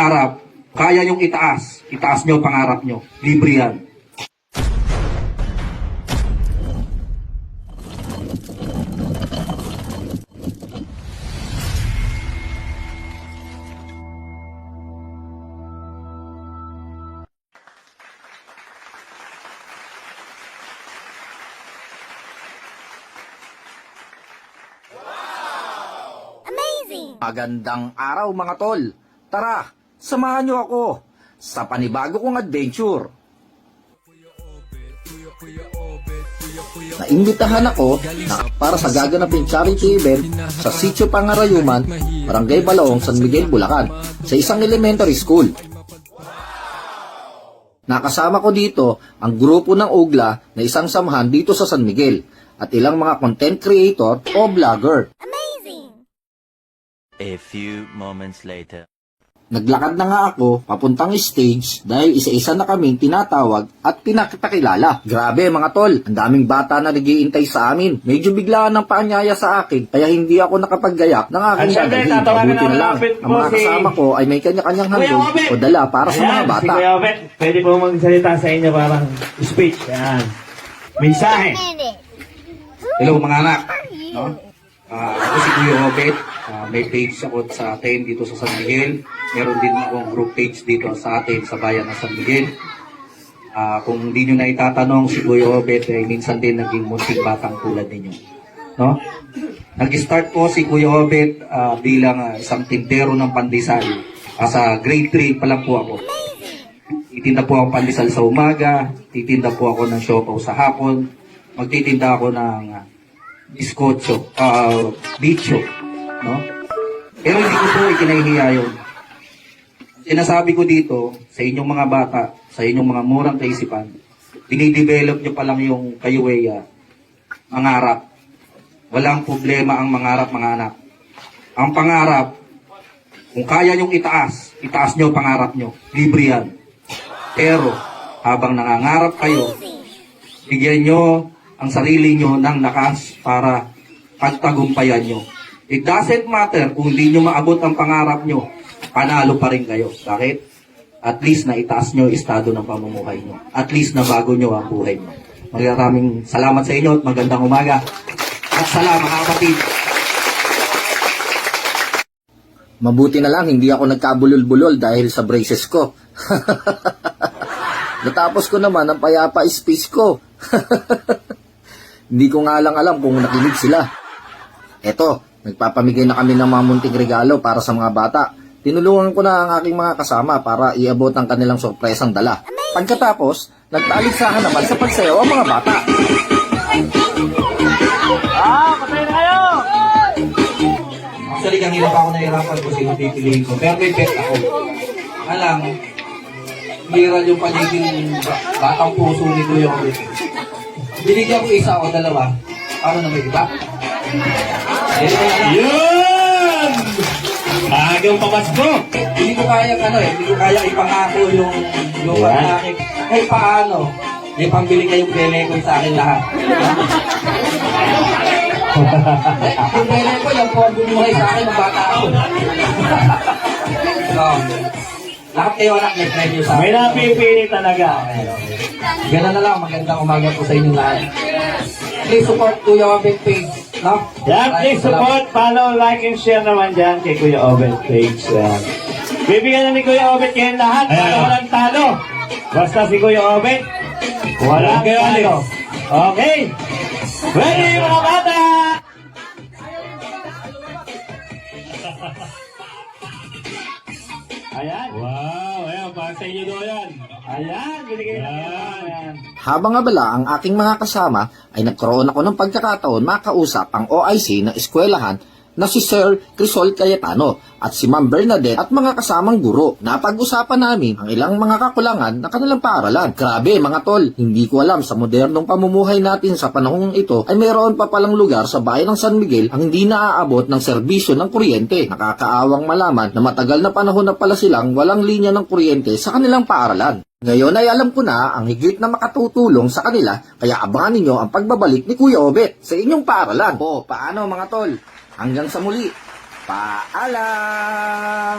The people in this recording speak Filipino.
pangarap, kaya nyong itaas. Itaas nyo pangarap nyo. Libre yan. Magandang araw mga tol. Tara, samahan nyo ako sa panibago kong adventure. Naimbitahan ako para sa gaganaping charity event sa Sitio Pangarayuman, Barangay Balaong, San Miguel, Bulacan, sa isang elementary school. Nakasama ko dito ang grupo ng Ugla na isang samahan dito sa San Miguel at ilang mga content creator o vlogger. A few moments later. Naglakad na nga ako papuntang stage dahil isa-isa na kaming tinatawag at pinakilala. Grabe mga tol, ang daming bata na nagiintay sa amin. Medyo biglaan ng paanyaya sa akin kaya hindi ako nakapaggayak ng aking dadalhin. Mabuti na lang, ang mga kasama ko ay may kanya-kanyang handog o dala para sa mga bata. Si Kuya Obet, pwede po magsalita sa inyo parang speech. Yan. Mensahe. Hello mga anak. No? Ako si Kuya Obet. May page ako sa atin dito sa San Miguel. Meron din akong group page dito sa atin sa bayan ng San Miguel. Kung hindi nyo na itatanong, si Kuya Obet ay minsan din naging munting batang tulad ninyo. No? Nag-start po si Kuya Obet bilang isang tindero ng pandesal. Sa grade 3 pa lang po ako. Titinda po ako pandesal sa umaga, titinda po ako ng siopaw sa hapon, magtitinda ako ng biskotso, bicho, no? Pero hindi ko po ikinahihiya yun. Sinasabi ko dito, sa inyong mga bata, sa inyong mga murang kaisipan, dinidevelop nyo pa lang yung kayuweya, mangarap. Walang problema ang mangarap, mga anak. Ang pangarap, kung kaya nyong itaas, itaas nyo pangarap nyo. Libre yan. Pero, habang nangangarap kayo, bigyan nyo ang sarili nyo ng lakas para pagtagumpayan nyo. It doesn't matter kung hindi nyo maabot ang pangarap nyo, panalo pa rin kayo. Bakit? At least na itaas nyo estado ng pamumuhay nyo. At least na bago nyo ang buhay nyo. Maraming salamat sa inyo at magandang umaga. At salamat mga kapatid. Mabuti na lang hindi ako nagkabulol-bulol dahil sa braces ko. Natapos ko naman ang payapa space ko. Hindi ko nga lang alam kung nakinig sila. Eto, nagpapamigay na kami ng mga munting regalo para sa mga bata. Tinulungan ko na ang aking mga kasama para iabot ang kanilang sorpresang dala. Pagkatapos, nagtaligsahan naman sa pagsayaw ang mga bata. Patay na kayo! Actually, kanina pa ako nahirapan kung sino pipiliin ko. Pero may bet ako. Alam, viral yung paligid batang puso ni Kuya Obet. Binigyan ko isa o dalawa. Paano naman, di ba? Yun! Agang pamasko! Hindi ko kaya hindi ko kaya ipangako yung akin. Kahit paano, may pambili kayong bele ko sa akin lahat. Yung bele ko, yung po ang bumuhay sa akin ng bata ako. So, lahat kayo anak may premyo sa akin. May napipili talaga. Ganun na lang, magandang umaga po sa inyo lahat. Please support Kuya Obet page. No? Yan, please support, follow, like, and share naman dyan kay Kuya Obet page. Bibigyan na ni Kuya Obet kayo lahat para walang talo. Basta si Kuya Obet, walang talo. Okay. Ready mga bata! Ayan. Wow, ayan, para sa inyo doon yan. Ayan, binigay na yan. Habang abala ang aking mga kasama ay nagkaroon ako ng pagkakataon makausap ang OIC ng eskwelahan na si Sir Crisol Cayetano at si Ma'am Bernadette at mga kasamang guro. Napag-usapan namin ang ilang mga kakulangan na kanilang paaralan. Grabe mga tol, hindi ko alam sa modernong pamumuhay natin sa panahong ito ay mayroon pa palang lugar sa bayan ng San Miguel ang hindi naaabot ng serbisyo ng kuryente. Nakakaawang malaman na matagal na panahon na pala silang walang linya ng kuryente sa kanilang paaralan. Ngayon ay alam ko na ang higit na makatutulong sa kanila kaya abangan ninyo ang pagbabalik ni Kuya Obet sa inyong paaralan. O, paano mga tol? Hanggang sa muli, paalam!